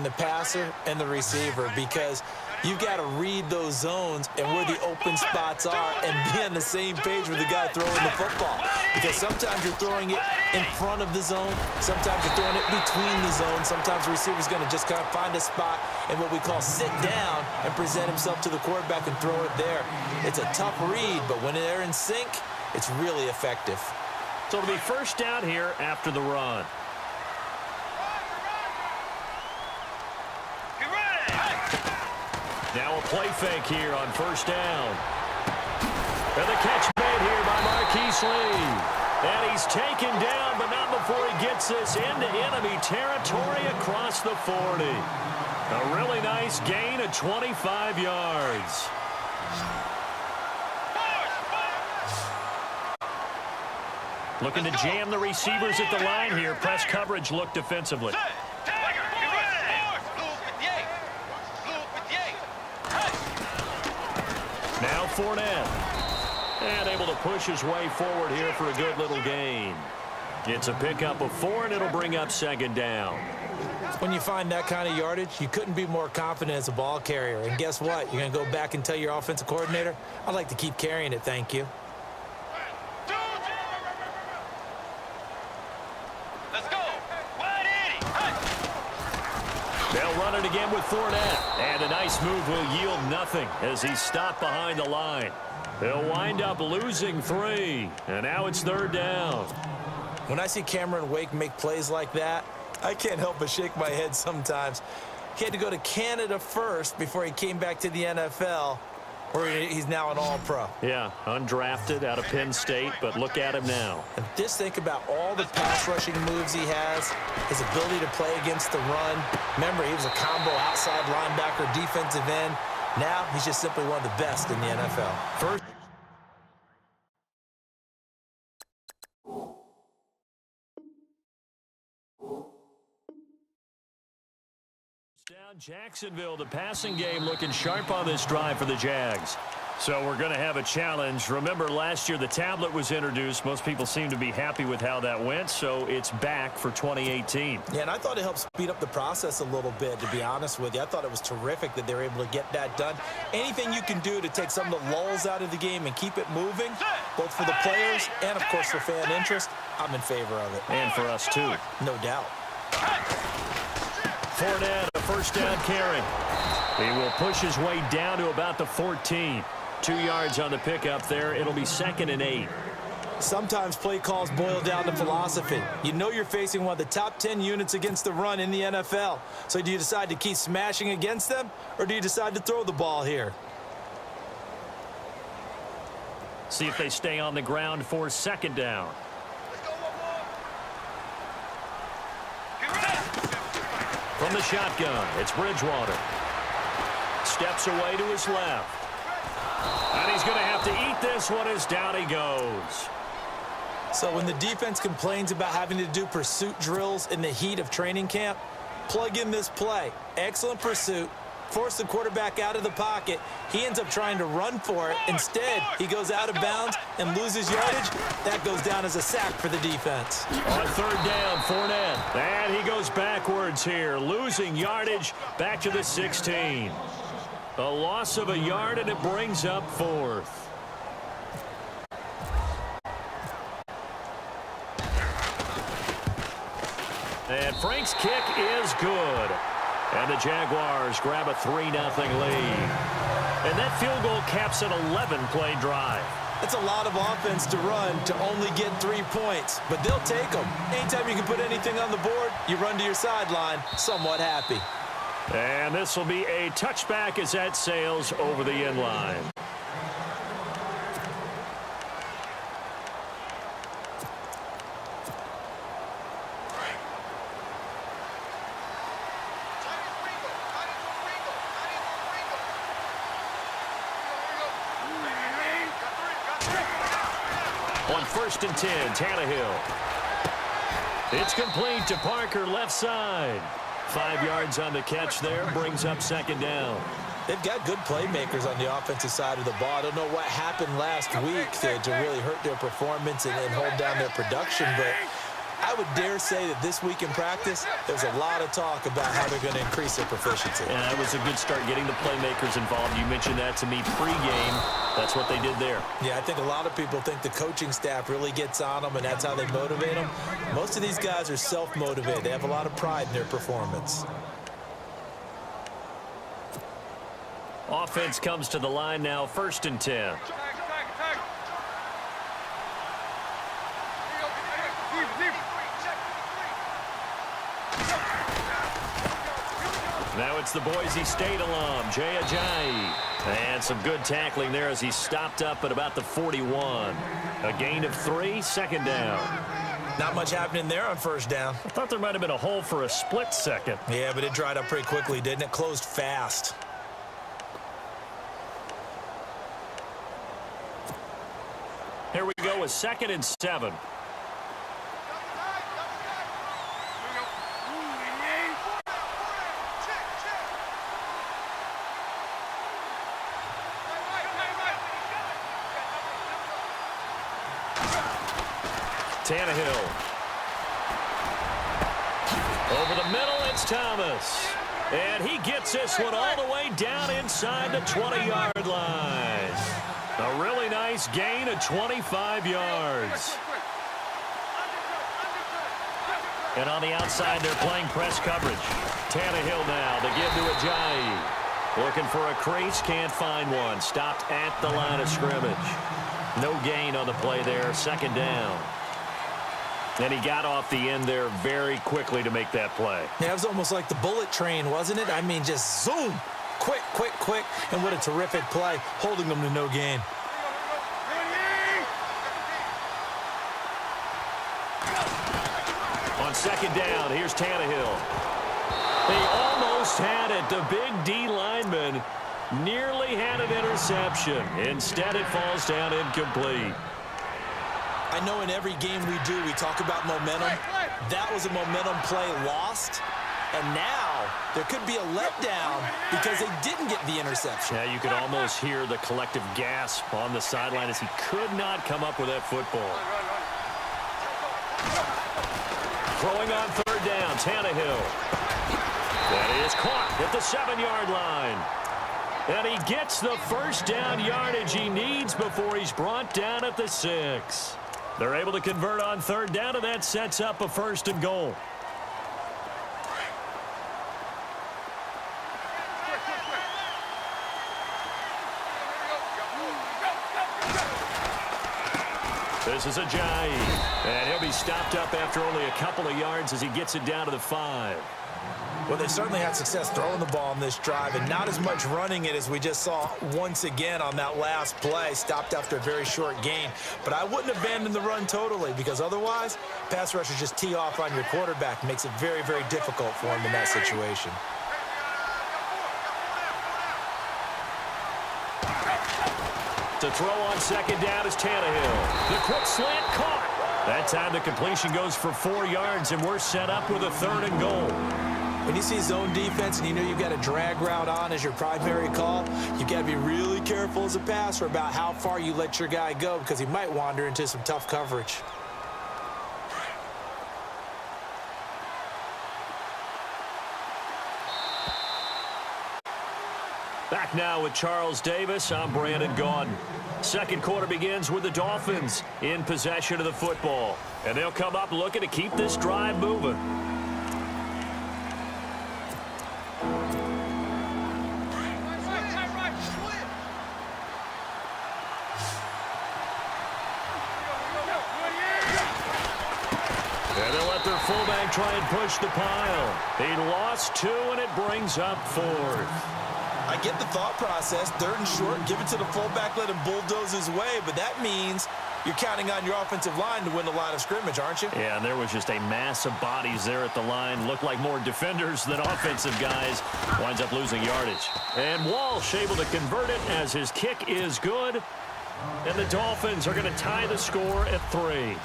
the passer and the receiver, because you've got to read those zones and where the open spots are and be on the same page with the guy throwing the football. Because sometimes you're throwing it in front of the zone. Sometimes you're throwing it between the zones. Sometimes the receiver's going to just kind of find a spot and what we call sit down and present himself to the quarterback and throw it there. It's a tough read, but when they're in sync, it's really effective. So it'll be first down here after the run. Now a play fake here on first down. And the catch made here by Marquise Lee. And he's taken down, but not before he gets this into enemy territory across the 40. A really nice gain of 25 yards. Looking to jam the receivers at the line here. Press coverage look defensively. Now Fournette. And able to push his way forward here for a good little gain. It's a pickup of 4, and it'll bring up second down. When you find that kind of yardage, you couldn't be more confident as a ball carrier. And guess what? You're going to go back and tell your offensive coordinator, I'd like to keep carrying it, thank you. They'll run it again with Fournette. And a nice move will yield nothing as he's stopped behind the line. They'll wind up losing 3. And now it's third down. When I see Cameron Wake make plays like that, I can't help but shake my head sometimes. He had to go to Canada first before he came back to the NFL, where he's now an All-Pro. Yeah, undrafted out of Penn State, but look at him now. And just think about all the pass rushing moves he has, his ability to play against the run. Remember, he was a combo outside linebacker, defensive end. Now he's just simply one of the best in the NFL. First down Jacksonville, the passing game looking sharp on this drive for the Jags. So we're going to have a challenge. Remember, last year the tablet was introduced. Most people seem to be happy with how that went, so it's back for 2018. Yeah, and I thought it helped speed up the process a little bit, to be honest with you. I thought it was terrific that they were able to get that done. Anything you can do to take some of the lulls out of the game and keep it moving, both for the players and, of course, for fan interest, I'm in favor of it. And for us, too. No doubt. Fournette, a first down carry. He will push his way down to about the 14. 2 yards on the pickup there. It'll be 2nd and 8. Sometimes play calls boil down to philosophy. You know you're facing one of the top 10 units against the run in the NFL. So do you decide to keep smashing against them, or do you decide to throw the ball here? See if they stay on the ground for second down. From the shotgun, it's Bridgewater. Steps away to his left. And he's going to have to eat this one as down he goes. So when the defense complains about having to do pursuit drills in the heat of training camp, plug in this play. Excellent pursuit. Force the quarterback out of the pocket. He ends up trying to run for it. Instead, he goes out of bounds and loses yardage. That goes down as a sack for the defense. On third down, Fournette. And he goes backwards here, losing yardage back to the 16. A loss of a yard, and it brings up 4th. And Frank's kick is good. And the Jaguars grab a 3-0 lead. And that field goal caps an 11-play drive. It's a lot of offense to run to only get 3 points, but they'll take them. Anytime you can put anything on the board, you run to your sideline, somewhat happy. And this will be a touchback as that sails over the end line. On 1st and 10, Tannehill. It's complete to Parker, left side. 5 yards on the catch there, brings up second down. They've got good playmakers on the offensive side of the ball. I don't know what happened last week to really hurt their performance and hold down their production, but I I would dare say that this week in practice, there's a lot of talk about how they're going to increase their proficiency. And that was a good start, getting the playmakers involved. You mentioned that to me pregame. That's what they did there. Yeah, I think a lot of people think the coaching staff really gets on them, and that's how they motivate them. Most of these guys are self-motivated. They have a lot of pride in their performance. Offense comes to the line now, 1st and 10. Now it's the Boise State alum, LjDubZero. And some good tackling there as he stopped up at about the 41. A gain of 3, 2nd down. Not much happening there on 1st down. I thought there might have been a hole for a split second. Yeah, but it dried up pretty quickly, didn't it? Closed fast. Here we go with 2nd and 7. Tannehill. Over the middle, it's Thomas. And he gets this one all the way down inside the 20-yard line. A really nice gain of 25 yards. And on the outside, they're playing press coverage. Tannehill now, the give to Ajayi. Looking for a crease, can't find one. Stopped at the line of scrimmage. No gain on the play there, 2nd down. And he got off the end there very quickly to make that play. Yeah, it was almost like the bullet train, wasn't it? I mean, just zoom. Quick, quick, quick. And what a terrific play, holding them to no gain. On 2nd down, here's Tannehill. They almost had it. The big D lineman nearly had an interception. Instead, it falls down incomplete. I know in every game we do, we talk about momentum. That was a momentum play lost. And now there could be a letdown because they didn't get the interception. Yeah, you could almost hear the collective gasp on the sideline as he could not come up with that football. Throwing on 3rd down, Tannehill. That is caught at the 7-yard line. And he gets the 1st down yardage he needs before he's brought down at the 6. They're able to convert on 3rd down, and that sets up a 1st and goal. This is Ajayi, and he'll be stopped up after only a couple of yards as he gets it down to the 5. Well, they certainly had success throwing the ball on this drive and not as much running it as we just saw once again on that last play. Stopped after a very short gain. But I wouldn't abandon the run totally because otherwise, pass rushers just tee off on your quarterback. Makes it very, very difficult for him in that situation. To throw on 2nd down is Tannehill. The quick slant caught. That time the completion goes for 4 yards, and we're set up with a 3rd and goal. When you see zone defense and you know you've got a drag route on as your primary call, you've got to be really careful as a passer about how far you let your guy go because he might wander into some tough coverage. Back now with Charles Davis. I'm Brandon Gaudin. 2nd quarter begins with the Dolphins in possession of the football. And they'll come up looking to keep this drive moving. And they'll let their fullback try and push the pile. He lost 2, and it brings up 4th. I get the thought process, 3rd and short, give it to the fullback, let him bulldoze his way, but that means you're counting on your offensive line to win the line of scrimmage, aren't you? Yeah, and there was just a mass of bodies there at the line. Looked like more defenders than offensive guys. Winds up losing yardage. And Walsh able to convert it as his kick is good. And the Dolphins are going to tie the score at 3.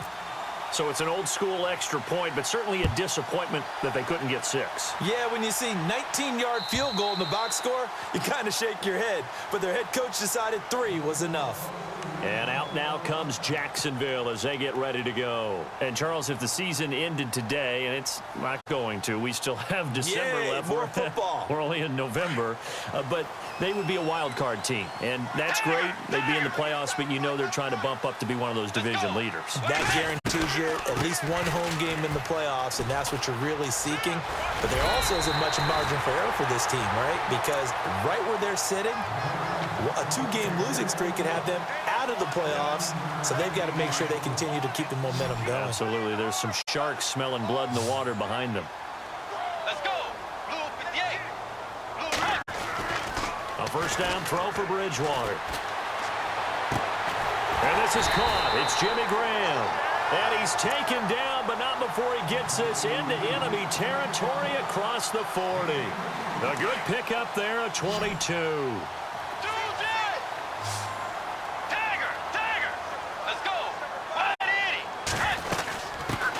So it's an old-school extra point, but certainly a disappointment that they couldn't get 6. Yeah, when you see 19-yard field goal in the box score, you kind of shake your head. But their head coach decided 3 was enough. And out now comes Jacksonville as they get ready to go. And, Charles, if the season ended today, and it's not going to, we still have December left. More football. We're only in November. But they would be a wild card team. And that's great. They'd be in the playoffs, but you know they're trying to bump up to be one of those division leaders. That guarantees you at least one home game in the playoffs, and that's what you're really seeking. But there also isn't much margin for error for this team, right? Because right where they're sitting, a 2-game losing streak could have them out of the playoffs, so they've got to make sure they continue to keep the momentum going. Absolutely. There's some sharks smelling blood in the water behind them. Let's go. Blue 58. Blue red. A first down throw for Bridgewater. And this is caught. It's Jimmy Graham. And he's taken down, but not before he gets this into enemy territory across the 40. A good pickup there, a 22.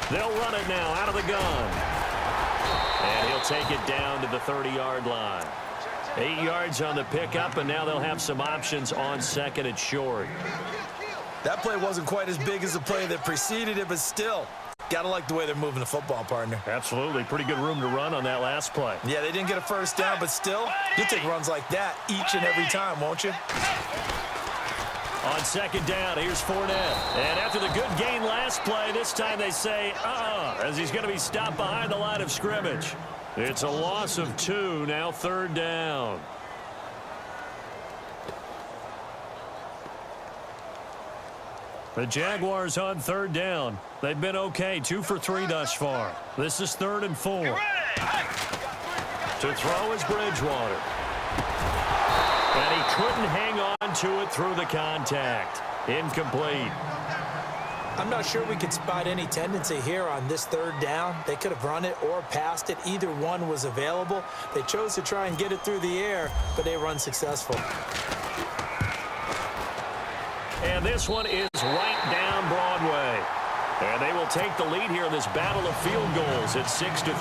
They'll run it now out of the gun. And he'll take it down to the 30-yard line. 8 yards on the pickup, and now they'll have some options on second and short. That play wasn't quite as big as the play that preceded it, but still, got to like the way they're moving the football, partner. Absolutely. Pretty good room to run on that last play. Yeah, they didn't get a first down, but still, you'll take runs like that each and every time, won't you? On second down, here's Fournette. And after the good gain last play, this time they say, as he's going to be stopped behind the line of scrimmage. It's a loss of 2, now third down. The Jaguars on third down. They've been okay, 2 for 3 thus far. This is 3rd and 4. To throw is Bridgewater. And he couldn't hang on to it through the contact. Incomplete. I'm not sure we could spot any tendency here on this third down. They could have run it or passed it. Either one was available. They chose to try and get it through the air, but they were unsuccessful. And this one is right down Broadway. And they will take the lead here in this battle of field goals at 6-3.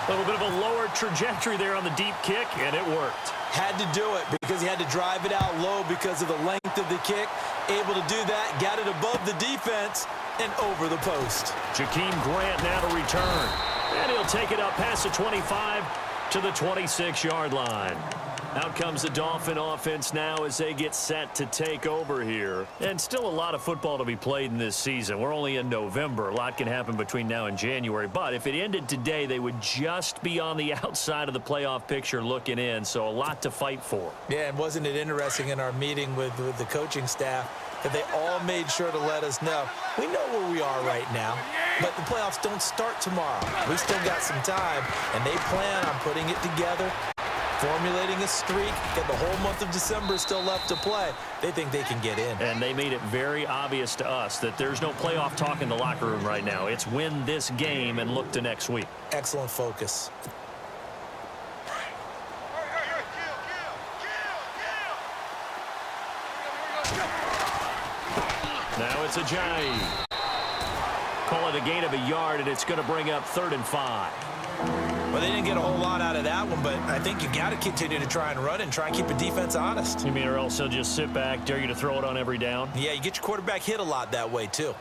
A little bit of a lower trajectory there on the deep kick, and it worked. Had to do it because he had to drive it out low because of the length of the kick. Able to do that, got it above the defense and over the post. Jakeem Grant now to return. And he'll take it up past the 25 to the 26-yard line. Out comes the Dolphin offense now as they get set to take over here. And still a lot of football to be played in this season. We're only in November. A lot can happen between now and January. But if it ended today, they would just be on the outside of the playoff picture looking in. So a lot to fight for. Yeah, and wasn't it interesting in our meeting with the coaching staff that they all made sure to let us know, we know where we are right now, but the playoffs don't start tomorrow. We still got some time, and they plan on putting it together, formulating a streak, get the whole month of December still left to play. They think they can get in. And they made it very obvious to us that there's no playoff talk in the locker room right now. It's win this game and look to next week. Excellent focus. Now it's Ajayi. Call it a gain of a yard, and it's going to bring up 3rd and 5. Well, they didn't get a whole lot out of that one, but I think you got to continue to try and run and try and keep the defense honest. You mean or else they'll just sit back, dare you to throw it on every down? Yeah, you get your quarterback hit a lot that way, too.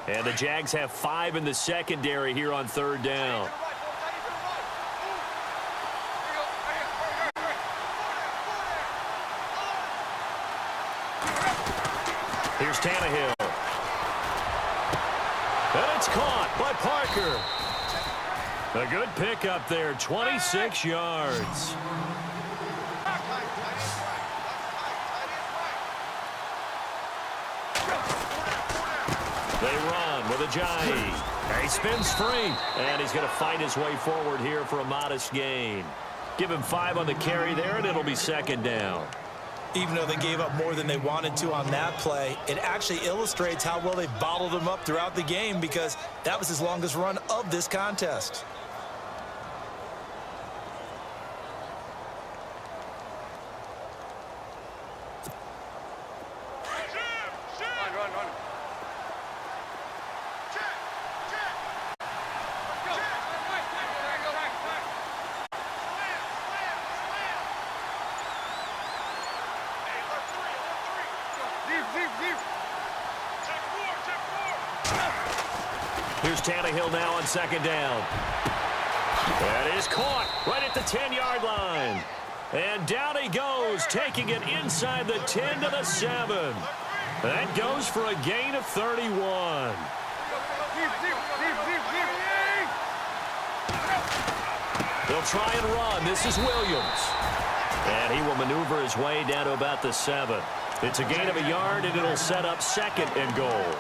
And the Jags have 5 in the secondary here on 3rd down. Here's Tannehill. And it's caught by Parker. A good pickup there, 26 yards. They run with Ajayi. He spins free, and he's going to fight his way forward here for a modest gain. Give him 5 on the carry there, and it'll be 2nd down. Even though they gave up more than they wanted to on that play, it actually illustrates how well they bottled him up throughout the game because that was his longest run of this contest. Here's Tannehill now on second down. That is caught right at the 10-yard line. And down he goes, taking it inside the 10 to the 7. That goes for a gain of 31. They'll try and run. This is Williams. And he will maneuver his way down to about the 7. It's a gain of a yard, and it'll set up second and goal.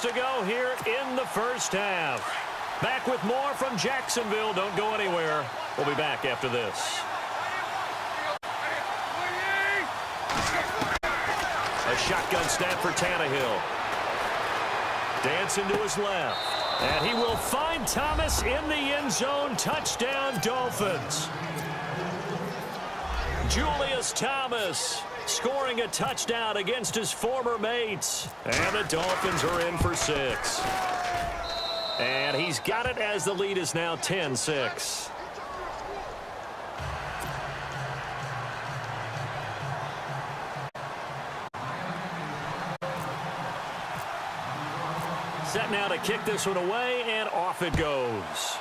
To go here in the first half. Back with more from Jacksonville. Don't go anywhere. We'll be back after this. A shotgun snap for Tannehill. Dancing to his left. And he will find Thomas in the end zone. Touchdown, Dolphins. Julius Thomas scoring a touchdown against his former mates. And the Dolphins are in for 6. And he's got it as the lead is now 10-6. Set now to kick this one away, and off it goes.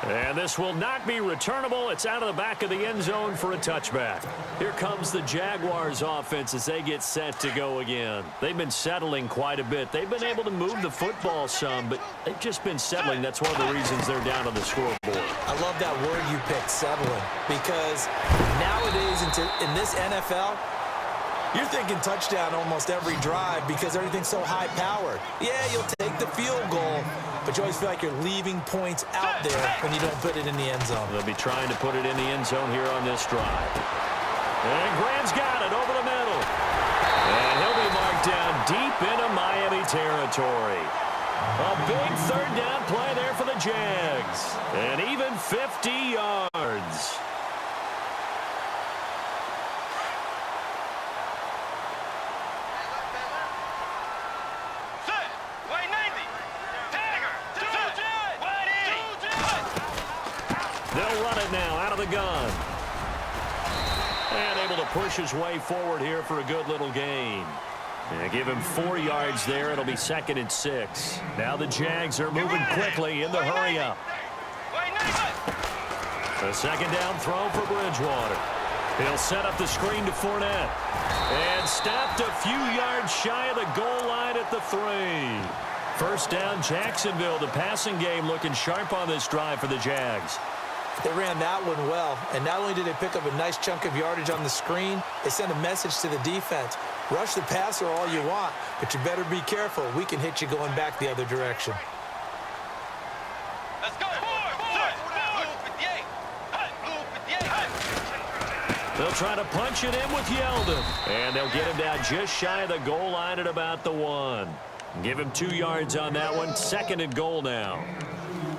And this will not be returnable. It's out of the back of the end zone for a touchback. Here comes the Jaguars offense as they get set to go again. They've been settling quite a bit. They've been able to move the football some, but they've just been settling. That's one of the reasons they're down on the scoreboard. I love that word you picked, settling, because nowadays in this NFL, you're thinking touchdown almost every drive because everything's so high-powered. Yeah, you'll take the field goal, but you always feel like you're leaving points out there when you don't put it in the end zone. They'll be trying to put it in the end zone here on this drive. And Graham's got it over the middle. And he'll be marked down deep into Miami territory. A big third down play there for the Jags. And even 50 yards. They'll run it now out of the gun. And able to push his way forward here for a good little gain. And give him 4 yards there. It'll be 2nd and 6. Now the Jags are moving quickly in the hurry up. A second down throw for Bridgewater. He'll set up the screen to Fournette. And stopped a few yards shy of the goal line at the 3. First down, Jacksonville. The passing game looking sharp on this drive for the Jags. They ran that one well, and not only did they pick up a nice chunk of yardage on the screen, they sent a message to the defense. Rush the passer all you want, but you better be careful. We can hit you going back the other direction. Let's go. They'll try to punch it in with Yeldon. And they'll get him down just shy of the goal line at about the 1. Give him 2 yards on that one. 2nd and goal now.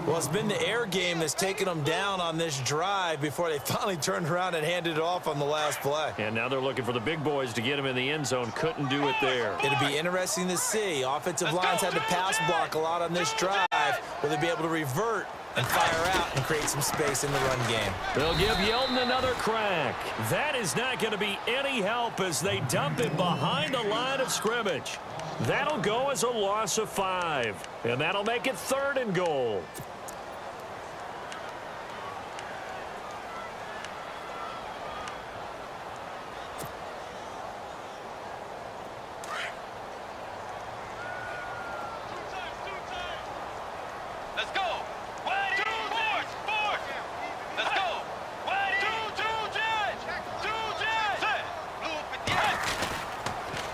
Well, it's been the air game that's taken them down on this drive before they finally turned around and handed it off on the last play. And now they're looking for the big boys to get him in the end zone. Couldn't do it there. It'll be interesting to see. Offensive lines had to pass block a lot on this drive. Will they be able to revert and fire out and create some space in the run game? They'll give Yeldon another crack. That is not going to be any help as they dump it behind the line of scrimmage. That'll go as a loss of 5. And that'll make it 3rd and goal. Let's go. Let's go.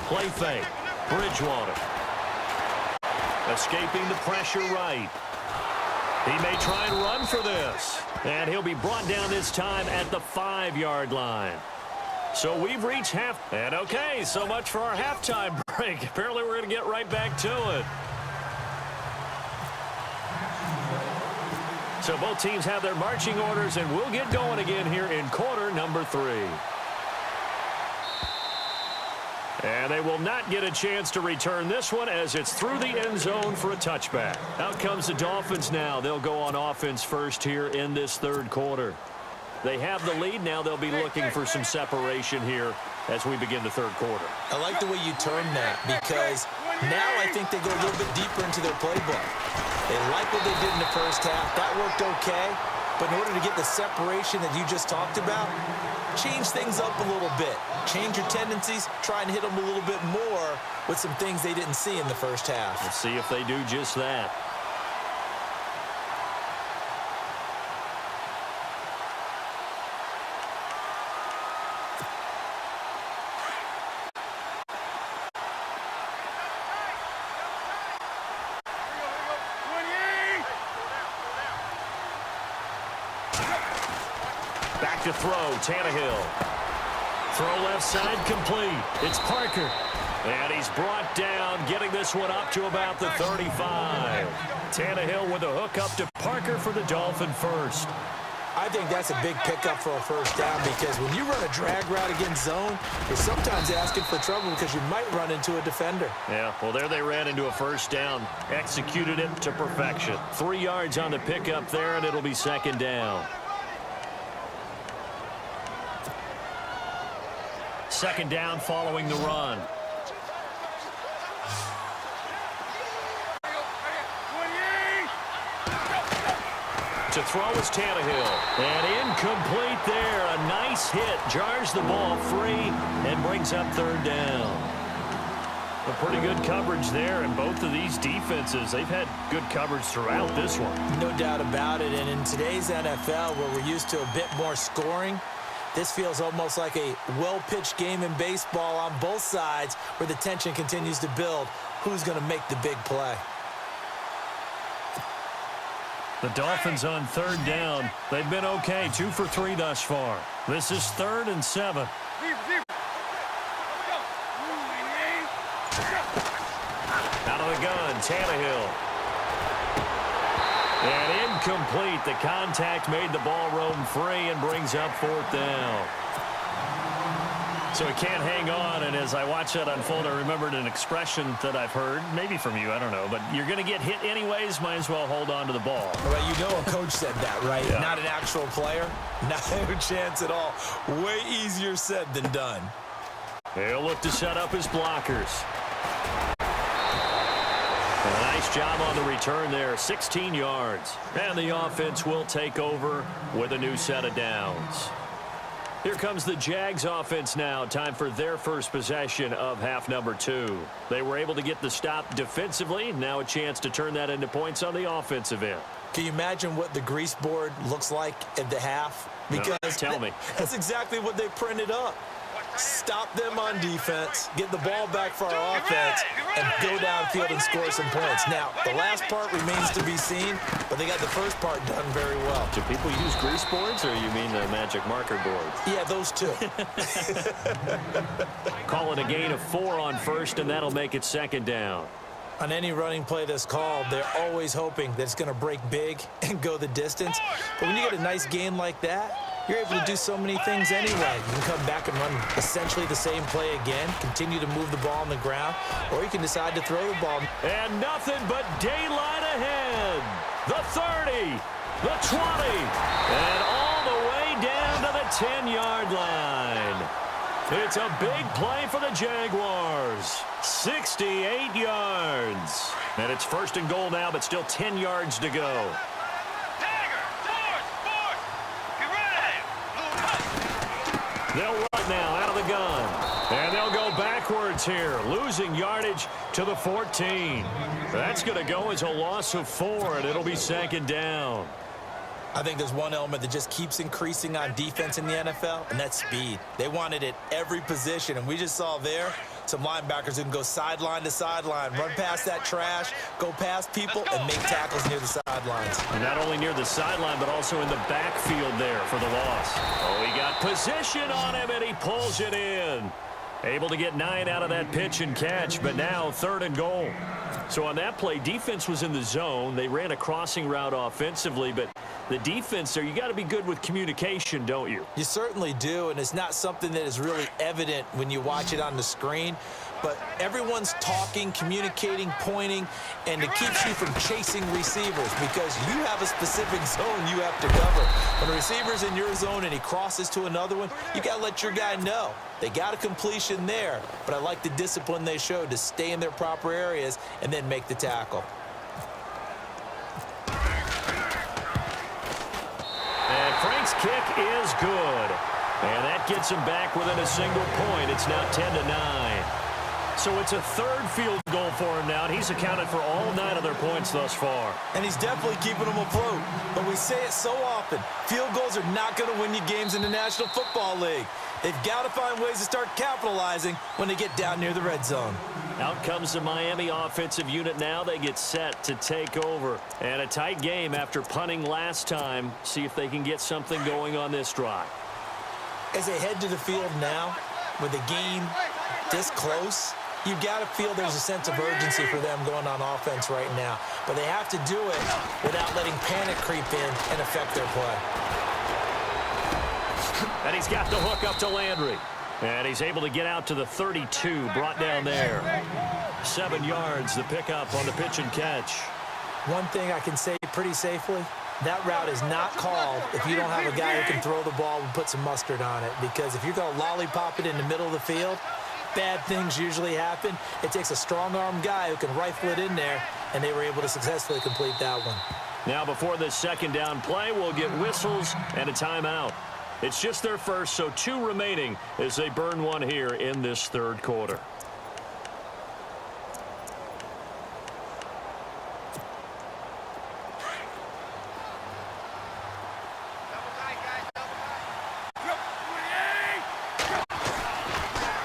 Play fake. Bridgewater. Escaping the pressure right. He may try and run for this. And he'll be brought down this time at the 5-yard line. So we've reached half. And okay, so much for our halftime break. Apparently we're going to get right back to it. So both teams have their marching orders, and we'll get going again here in quarter number 3. And they will not get a chance to return this one as it's through the end zone for a touchback. Out comes the Dolphins now. They'll go on offense first here in this third quarter. They have the lead. Now they'll be looking for some separation here as we begin the third quarter. I like the way you term that because now I think they go a little bit deeper into their playbook. They like what they did in the first half. That worked okay. But in order to get the separation that you just talked about, change things up a little bit. Change your tendencies. Try and hit them a little bit more with some things they didn't see in the first half. Let's see if they do just that. Back to throw, Tannehill. Throw left side complete. It's Parker. And he's brought down, getting this one up to about the 35. Tannehill with a hook up to Parker for the Dolphin first. I think that's a big pickup for a first down because when you run a drag route against zone, you're sometimes asking for trouble because you might run into a defender. Yeah, well, there they ran into a first down. Executed it to perfection. 3 yards on the pickup there, and it'll be second down. Second down following the run. To throw is Tannehill. And incomplete there. A nice hit. Jars the ball free and brings up third down. A pretty good coverage there, and both of these defenses, they've had good coverage throughout this one. No doubt about it. And in today's NFL, where we're used to a bit more scoring, this feels almost like a well-pitched game in baseball on both sides where the tension continues to build. Who's going to make the big play? The Dolphins on third down. They've been okay, 2 for 3 thus far. This is 3rd and 7. Out of the gun, Tannehill. And incomplete. The contact made the ball roam free and brings up 4th down. So he can't hang on, and as I watch that unfold, I remembered an expression that I've heard, maybe from you, I don't know, but you're going to get hit anyways, might as well hold on to the ball. Well, you know a coach said that, right? Yeah. Not an actual player. Not a chance at all. Way easier said than done. He'll look to set up his blockers. A nice job on the return there, 16 yards. And the offense will take over with a new set of downs. Here comes the Jags offense now. Time for their first possession of half number 2. They were able to get the stop defensively. Now a chance to turn that into points on the offensive end. Can you imagine what the grease board looks like at the half? Because no, tell me. That's exactly what they printed up. Stop them on defense, get the ball back for our offense, and go downfield and score some points. Now, the last part remains to be seen, but they got the first part done very well. Do people use grease boards, or you mean the magic marker boards? Yeah, those two. Call it a gain of 4 on first, and that'll make it second down. On any running play that's called, they're always hoping that it's going to break big and go the distance. But when you get a nice gain like that, you're able to do so many things anyway. You can come back and run essentially the same play again, continue to move the ball on the ground, or you can decide to throw the ball. And nothing but daylight ahead. The 30, the 20, and all the way down to the 10-yard line. It's a big play for the Jaguars. 68 yards. And it's 1st and goal now, but still 10 yards to go. They'll run now out of the gun. And they'll go backwards here, losing yardage to the 14. That's going to go as a loss of 4, and it'll be second down. I think there's one element that just keeps increasing on defense in the NFL, and that's speed. They want it at every position, and we just saw there some linebackers who can go sideline to sideline, run past that trash, go past people, and make tackles near the sidelines. And not only near the sideline, but also in the backfield there for the loss. Oh, he got position on him, and he pulls it in. Able to get 9 out of that pitch and catch, but now 3rd and goal. So on that play, defense was in the zone. They ran a crossing route offensively, but the defense there, you got to be good with communication, don't you? You certainly do, and it's not something that is really evident when you watch it on the screen. But everyone's talking, communicating, pointing, and it keeps you from chasing receivers because you have a specific zone you have to cover. When a receiver's in your zone and he crosses to another one, you got to let your guy know. They got a completion there, but I like the discipline they showed to stay in their proper areas and then make the tackle. And Frank's kick is good. And that gets him back within a single point. It's now 10-9. So it's a 3rd field goal for him now, and he's accounted for all 9 of their points thus far. And he's definitely keeping them afloat. But we say it so often, field goals are not going to win you games in the National Football League. They've got to find ways to start capitalizing when they get down near the red zone. Out comes the Miami offensive unit now. They get set to take over. And a tight game after punting last time. See if they can get something going on this drive. As they head to the field now, with the game this close, you've got to feel there's a sense of urgency for them going on offense right now. But they have to do it without letting panic creep in and affect their play. And he's got the hook up to Landry. And he's able to get out to the 32, brought down there. 7 yards, the pickup on the pitch and catch. One thing I can say pretty safely, that route is not called if you don't have a guy who can throw the ball and put some mustard on it. Because if you're going to lollipop it in the middle of the field, bad things usually happen. It takes a strong-arm guy who can rifle it in there, and they were able to successfully complete that one. Now before this 2nd down play, we'll get whistles and a timeout. It's just their first, so 2 remaining as they burn one here in this 3rd quarter.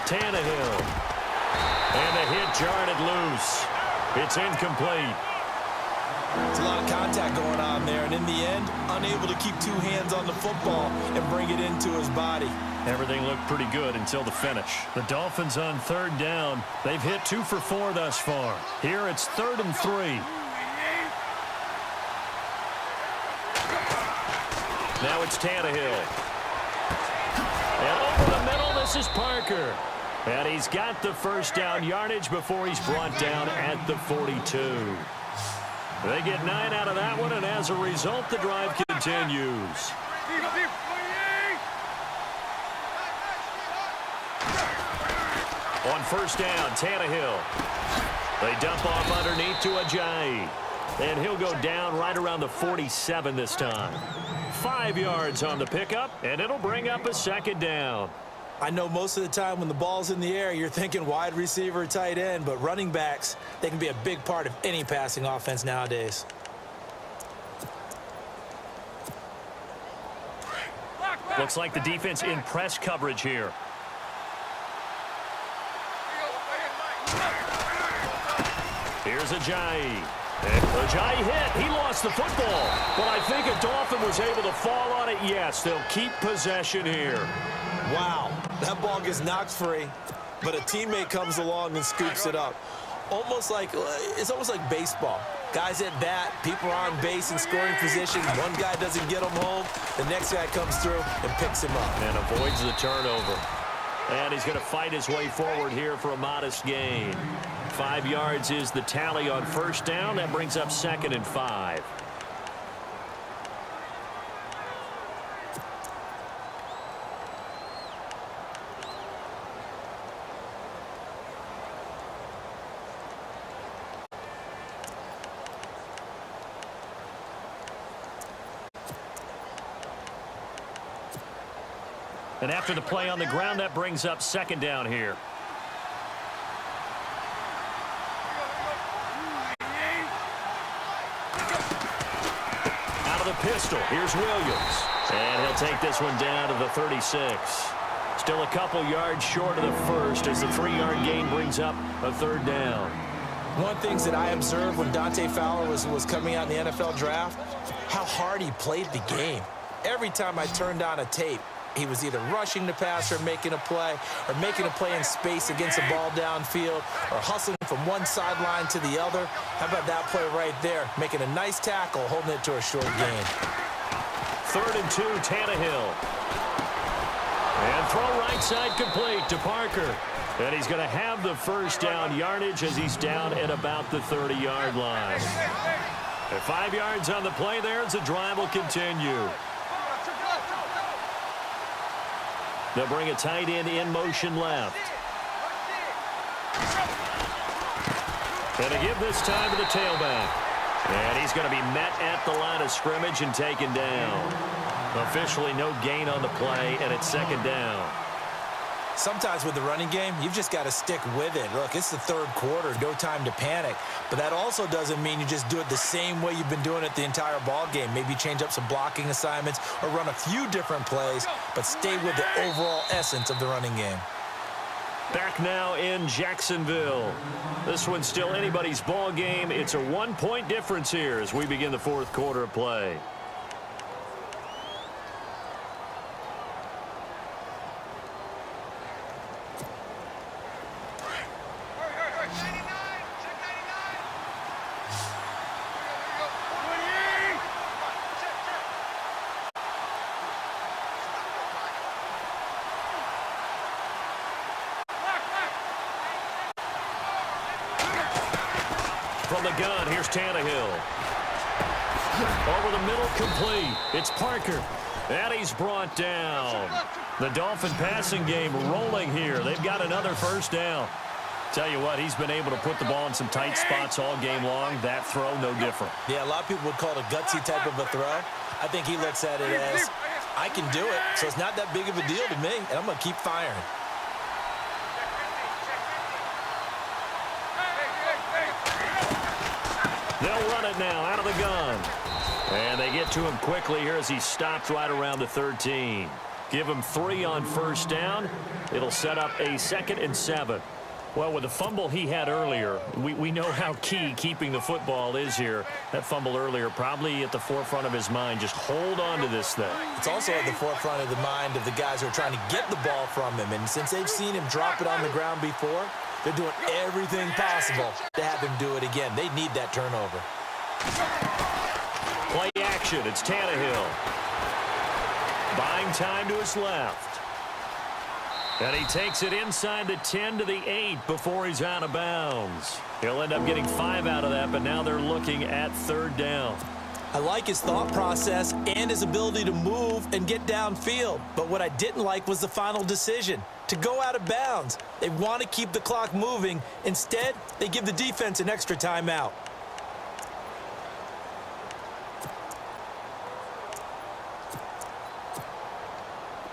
Tannehill. And the hit jarred it loose. It's incomplete. It's a lot of contact going on there, and in the end, unable to keep 2 hands on the football and bring it into his body. Everything looked pretty good until the finish. The Dolphins on 3rd down. They've hit 2 for 4 thus far. Here it's 3rd and 3. Now it's Tannehill. And over the middle, this is Parker. And he's got the 1st down yardage before he's brought down at the 42. They get 9 out of that one, and as a result, the drive continues. On 1st down, Tannehill. They dump off underneath to Ajayi. And he'll go down right around the 47 this time. 5 yards on the pickup, and it'll bring up a 2nd down. I know most of the time when the ball's in the air, you're thinking wide receiver, tight end, but running backs, they can be a big part of any passing offense nowadays. Looks like the defense in press coverage here. Here's Ajayi. Ajayi hit. He lost the football. But I think a Dolphin was able to fall on it. Yes, they'll keep possession here. Wow, that ball gets knocked free, but a teammate comes along and scoops it up. It's almost like baseball. Guys at bat, people are on base in scoring position. One guy doesn't get him home. The next guy comes through and picks him up. And avoids the turnover. And he's going to fight his way forward here for a modest gain. 5 yards is the tally on 1st down. That brings up 2nd and 5. And after the play on the ground, that brings up 2nd down here. Out of the pistol, here's Williams. And he'll take this one down to the 36. Still a couple yards short of the 1st as the 3-yard gain brings up a 3rd down. One of the things that I observed when Dante Fowler was coming out in the NFL draft, how hard he played the game. Every time I turned on a tape, He was either rushing the passer, making a play, or making a play in space against the ball downfield, or hustling from one sideline to the other. How about that play right there? Making a nice tackle, holding it to a short gain. 3rd and 2, Tannehill. And throw right side complete to Parker. And he's going to have the first down yardage as he's down at about the 30-yard line. At 5 yards on the play there as the drive will continue. They'll bring a tight end in motion left. And to give this time to the tailback. And he's going to be met at the line of scrimmage and taken down. Officially no gain on the play, and it's 2nd down. Sometimes with the running game, you've just got to stick with it. Look, it's the 3rd quarter, no time to panic. But that also doesn't mean you just do it the same way you've been doing it the entire ball game. Maybe change up some blocking assignments or run a few different plays, but stay with the overall essence of the running game. Back now in Jacksonville. This one's still anybody's ball game. It's a 1-point difference here as we begin the 4th quarter of play. From the gun, here's Tannehill. Over the middle, complete. It's Parker. And he's brought down. The Dolphin passing game rolling here. They've got another first down. Tell you what, he's been able to put the ball in some tight spots all game long. That throw, no different. Yeah, a lot of people would call it a gutsy type of a throw. I think he looks at it as, I can do it, so it's not that big of a deal to me, and I'm going to keep firing. They'll run it now out of the gun. And they get to him quickly here as he stopped right around the 13. Give him 3 on first down. It'll set up a 2nd and 7. Well, with the fumble he had earlier, we know how key keeping the football is here. That fumble earlier probably at the forefront of his mind. Just hold on to this thing. It's also at the forefront of the mind of the guys who are trying to get the ball from him. And since they've seen him drop it on the ground before, they're doing everything possible to have him do it again. They need that turnover. Play action. It's Tannehill. Buying time to his left. And he takes it inside the 10 to the 8 before he's out of bounds. He'll end up getting 5 out of that, but now they're looking at 3rd down. I like his thought process and his ability to move and get downfield. But what I didn't like was the final decision, to go out of bounds. They want to keep the clock moving. Instead, they give the defense an extra timeout.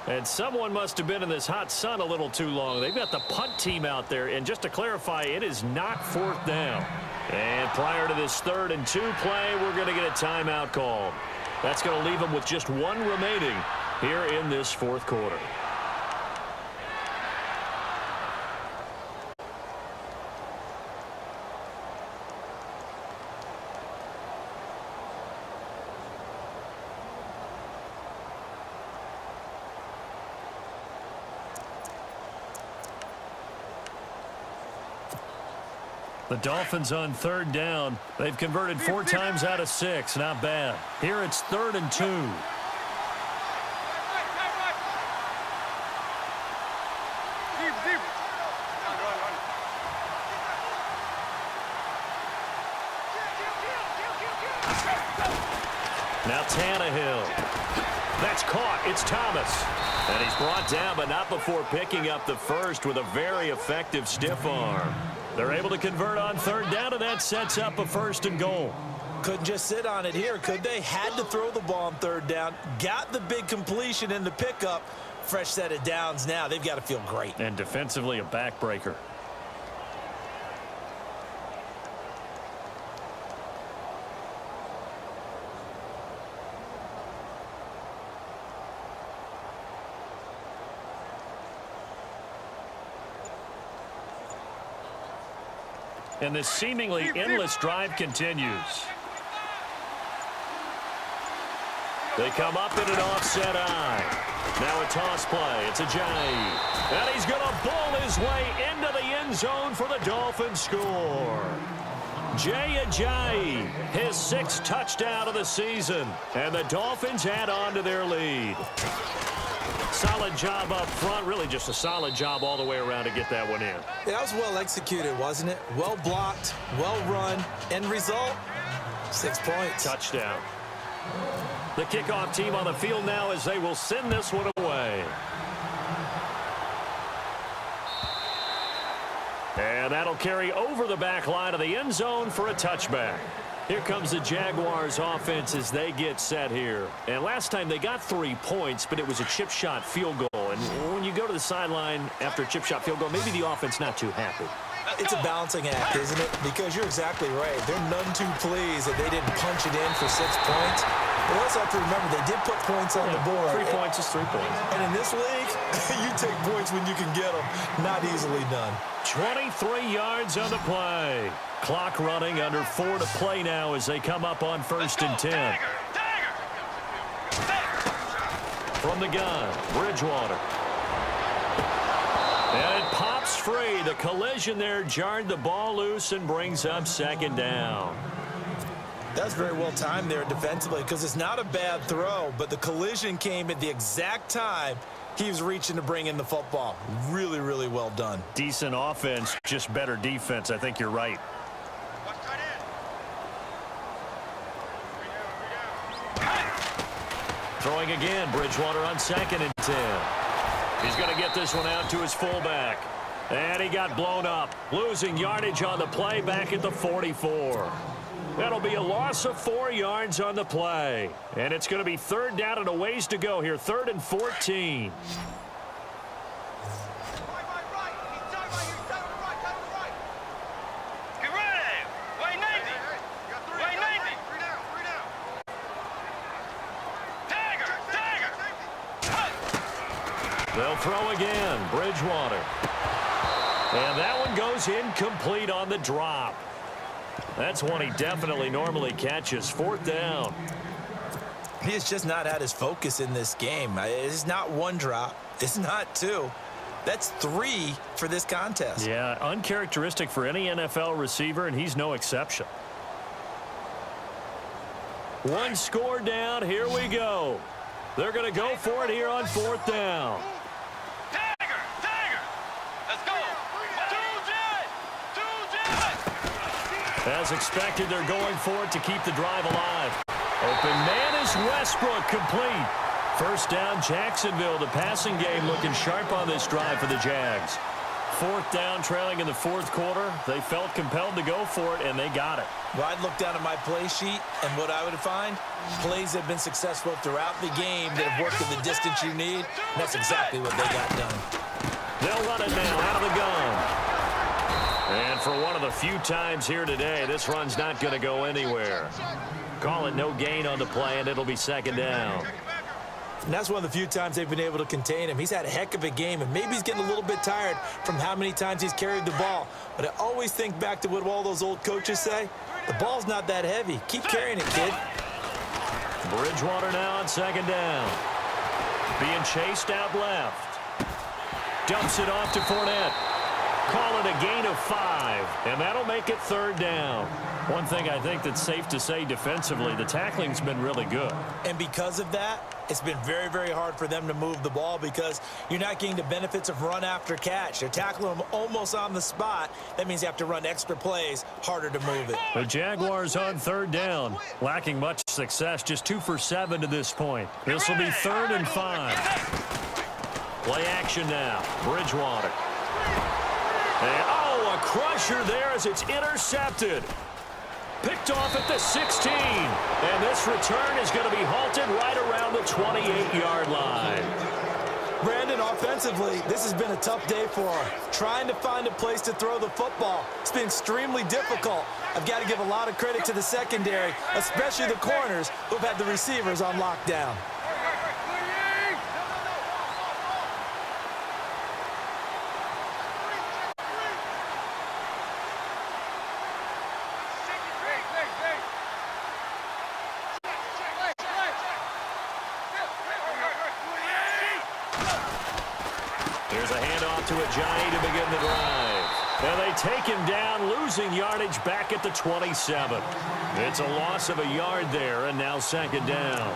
And someone must have been in this hot sun a little too long. They've got the punt team out there. And just to clarify, it is not 4th down. And prior to this 3rd and 2 play, we're going to get a timeout called. That's going to leave them with just 1 remaining here in this 4th quarter. The Dolphins on 3rd down. They've converted 4 times out of 6. Not bad. Here it's 3rd and 2. Now Tannehill. That's caught. It's Thomas. And he's brought down, but not before picking up the first with a very effective stiff arm. They're able to convert on 3rd down, and that sets up a 1st and goal. Couldn't just sit on it here, could they? Had to throw the ball on 3rd down. Got the big completion in the pickup. Fresh set of downs now. They've got to feel great. And defensively, a backbreaker. And this seemingly endless drive continues. They come up in an offset eye. Now a toss play. It's Ajayi. And he's going to bull his way into the end zone for the Dolphins score. Jay Ajayi, his 6th touchdown of the season. And the Dolphins add on to their lead. Solid job up front. Really just a solid job all the way around to get that one in. Yeah, that was well executed, wasn't it? Well blocked, well run. End result, 6 points. Touchdown. The kickoff team on the field now as they will send this one away. And that'll carry over the back line of the end zone for a touchback. Here comes the Jaguars offense as they get set here. And last time they got 3 points, but it was a chip shot field goal. And when you go to the sideline after a chip shot field goal, maybe the offense not too happy. It's a balancing act, isn't it? Because you're exactly right. They're none too pleased that they didn't punch it in for 6 points. But also have to remember, they did put points on the board. 3 points is 3 points. And in this league, you take points when you can get them. Not easily done. 23 yards on the play. Clock running, under 4 to play now as they come up on 1st and 10. From the gun, Bridgewater. And it pops free. The collision there jarred the ball loose and brings up 2nd down. That's very well timed there defensively because it's not a bad throw, but the collision came at the exact time he was reaching to bring in the football. Really, really well done. Decent offense, just better defense. I think you're right. Throwing again, Bridgewater on 2nd and 10. He's going to get this one out to his fullback. And he got blown up, losing yardage on the play back at the 44. That'll be a loss of 4 yards on the play. And it's going to be 3rd down and a ways to go here, 3rd and 14. They'll throw again, Bridgewater. And that one goes incomplete on the drop. That's one he definitely normally catches. 4th down. He has just not had his focus in this game. It's not 1 drop. It's not 2. That's 3 for this contest. Yeah, uncharacteristic for any NFL receiver, and he's no exception. 1 score down. Here we go. They're going to go for it here on 4th down. As expected, they're going for it to keep the drive alive. Open man is Westbrook, complete. 1st down, Jacksonville. The passing game looking sharp on this drive for the Jags. 4th down, trailing in the 4th quarter. They felt compelled to go for it, and they got it. Well, I'd look down at my play sheet, and what I would find, plays have been successful throughout the game that have worked at the distance you need, and that's exactly what they got done. They'll run it now out of the gun. And for one of the few times here today, this run's not going to go anywhere. Call it no gain on the play, and it'll be 2nd down. And that's one of the few times they've been able to contain him. He's had a heck of a game, and maybe he's getting a little bit tired from how many times he's carried the ball. But I always think back to what all those old coaches say. The ball's not that heavy. Keep carrying it, kid. Bridgewater now on 2nd down. Being chased out left. Dumps it off to Fournette. Call it a gain of 5, and that'll make it 3rd down. One thing I think that's safe to say defensively, the tackling's been really good. And because of that, it's been very, very hard for them to move the ball because you're not getting the benefits of run after catch. They're tackling them almost on the spot. That means you have to run extra plays, harder to move it. The Jaguars on 3rd down, lacking much success, just 2 for 7 to this point. This will be 3rd and 5. Play action now, Bridgewater. And, oh, a crusher there as it's intercepted. Picked off at the 16. And this return is going to be halted right around the 28-yard line. Brandon, offensively, this has been a tough day for him. Trying to find a place to throw the football. It's been extremely difficult. I've got to give a lot of credit to the secondary, especially the corners who've had the receivers on lockdown. Here's a handoff to Ajayi to begin the drive. And they take him down, losing yardage back at the 27. It's a loss of a yard there, and now second down.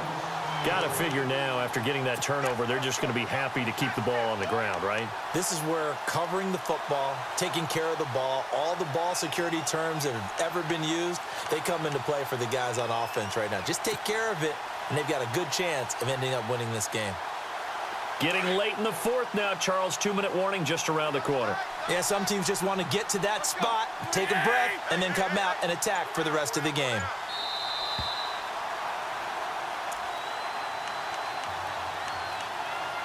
Got to figure now, after getting that turnover, they're just going to be happy to keep the ball on the ground, right? This is where covering the football, taking care of the ball, all the ball security terms that have ever been used, they come into play for the guys on offense right now. Just take care of it, and they've got a good chance of ending up winning this game. Getting late in the fourth now, Charles. 2-minute warning just around the corner. Yeah, some teams just want to get to that spot, take a breath, and then come out and attack for the rest of the game.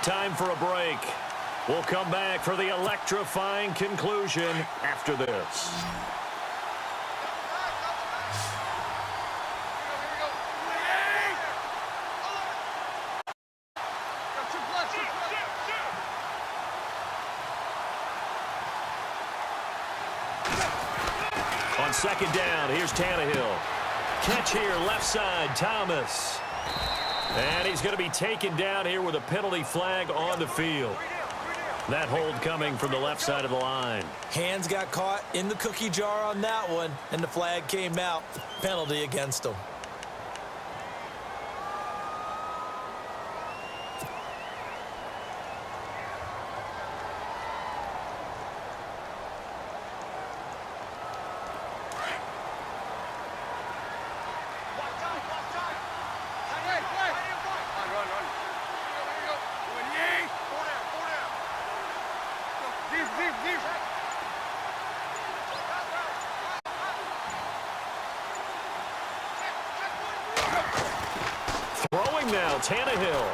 Time for a break. We'll come back for the electrifying conclusion after this. On second down, here's Tannehill. Catch here, left side, Thomas. And he's going to be taken down here with a penalty flag on the field. That hold coming from the left side of the line. Hands got caught in the cookie jar on that one, and the flag came out. Penalty against him. Throwing now, Tannehill.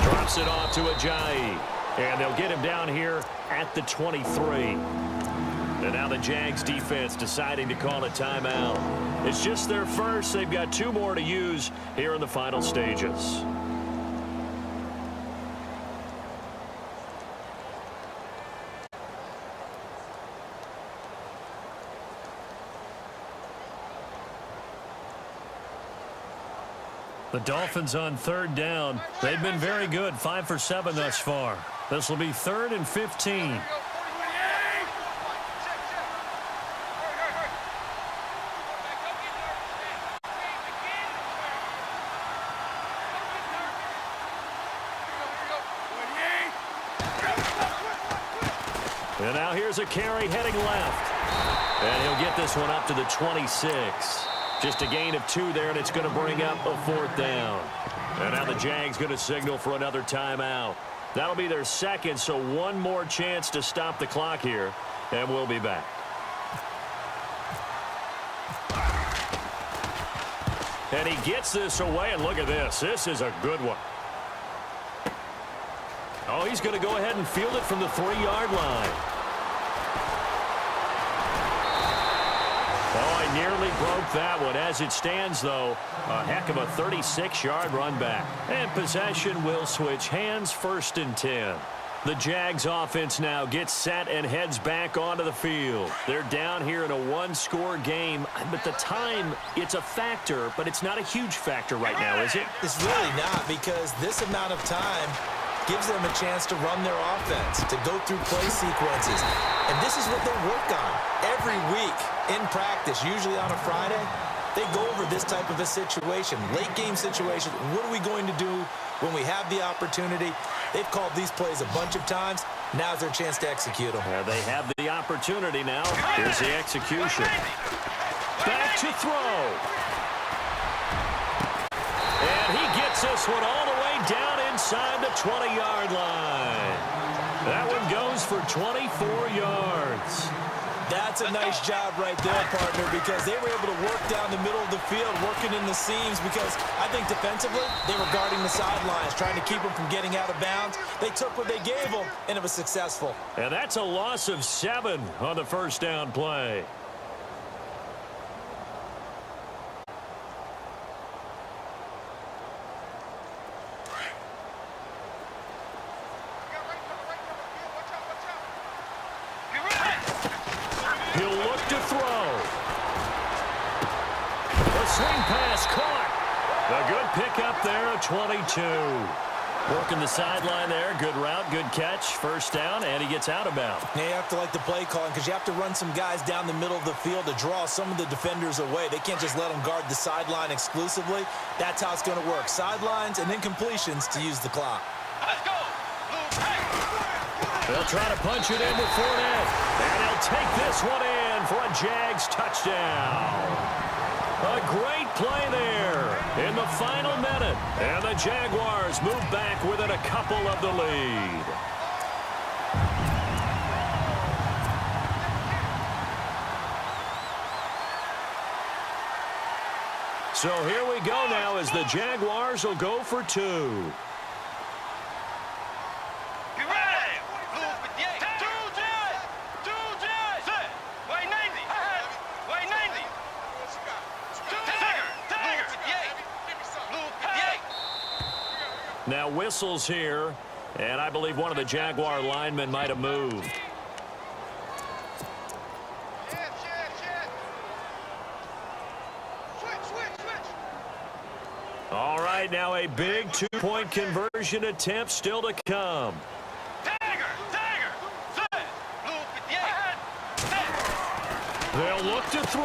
Drops it off to Ajayi. And they'll get him down here at the 23. And now the Jags defense deciding to call a timeout. It's just their first. They've got 2 more to use here in the final stages. The Dolphins on third down. They've been very good, 5 for 7 thus far. This will be 3rd and 15. And now here's a carry heading left. And he'll get this one up to the 26. Just a gain of 2 there, and it's going to bring up a 4th down. And now the Jags going to signal for another timeout. That'll be their second, so 1 more chance to stop the clock here, and we'll be back. And he gets this away, and look at this. This is a good one. Oh, he's going to go ahead and field it from the 3-yard line. Oh, I nearly broke that one. As it stands, though, a heck of a 36-yard run back. And possession will switch hands, 1st and 10. The Jags offense now gets set and heads back onto the field. They're down here in a 1-score game. But the time, it's a factor, but it's not a huge factor right now, is it? It's really not, because this amount of time gives them a chance to run their offense, to go through play sequences. And this is what they work on every week in practice, usually on a Friday. They go over this type of a situation, late game situation. What are we going to do when we have the opportunity? They've called these plays a bunch of times. Now's their chance to execute them. They have the opportunity now. Here's the execution. Back to throw. And he gets this one all the way down inside the 20-yard line. That one goes for 24 yards. That's a nice job right there, partner, because they were able to work down the middle of the field, working in the seams, because I think defensively they were guarding the sidelines, trying to keep them from getting out of bounds. They took what they gave them, and it was successful. And that's a loss of 7 on the 1st down play. He'll look to throw. A swing pass caught. A good pickup there, a 22. Working the sideline there. Good route, good catch. First down, and he gets out of bounds. Yeah, you have to like the play calling because you have to run some guys down the middle of the field to draw some of the defenders away. They can't just let them guard the sideline exclusively. That's how it's going to work. Sidelines and then completions to use the clock. Let's go. They'll try to punch it in with Fournette. And he'll take this one in for a Jags touchdown. A great play there in the final minute. And the Jaguars move back within a couple of the lead. So here we go now as the Jaguars will go for two. Now whistles here, and I believe one of the Jaguar linemen might have moved. All right, now a big two-point conversion attempt still to come. They'll look to throw.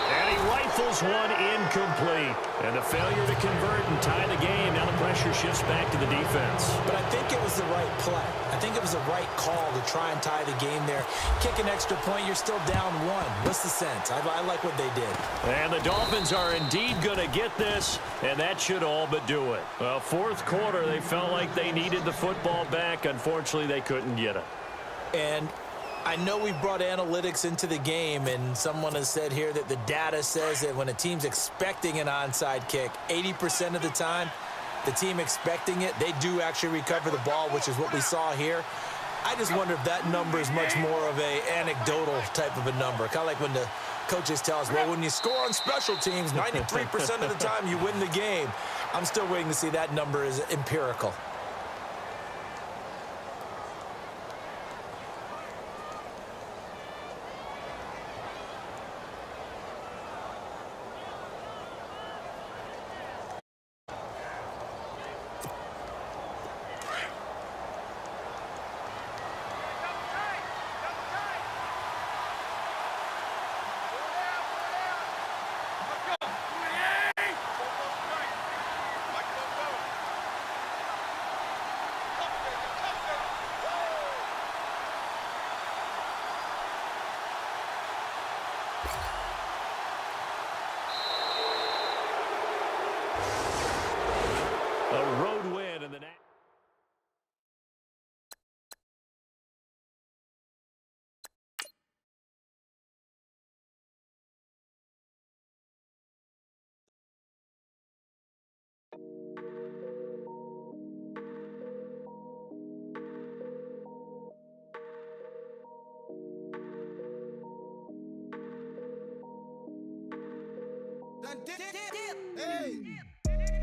And he rifles one incomplete. And a failure to convert and tie the game. Now the pressure shifts back to the defense. But I think it was the right play. I think it was the right call to try and tie the game there. Kick an extra point, you're still down one. What's the sense? I like what they did. And the Dolphins are indeed going to get this, and that should all but do it. Well, fourth quarter, they felt like they needed the football back. Unfortunately, they couldn't get it. And I know we've brought analytics into the game, and someone has said here that the data says that when a team's expecting an onside kick, 80% of the time, the team expecting it, they do actually recover the ball, which is what we saw here. I just wonder if that number is much more of a anecdotal type of a number. Kind of like when the coaches tell us, well, when you score on special teams, 93% of the time you win the game. I'm still waiting to see that number is empirical. A road win in the next.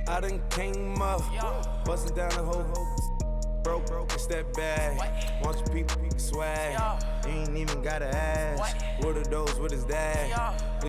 I done came up, bustin' down the whole broke, it's that bad. Want your people swag, you ain't even gotta ask. What are those, what is that?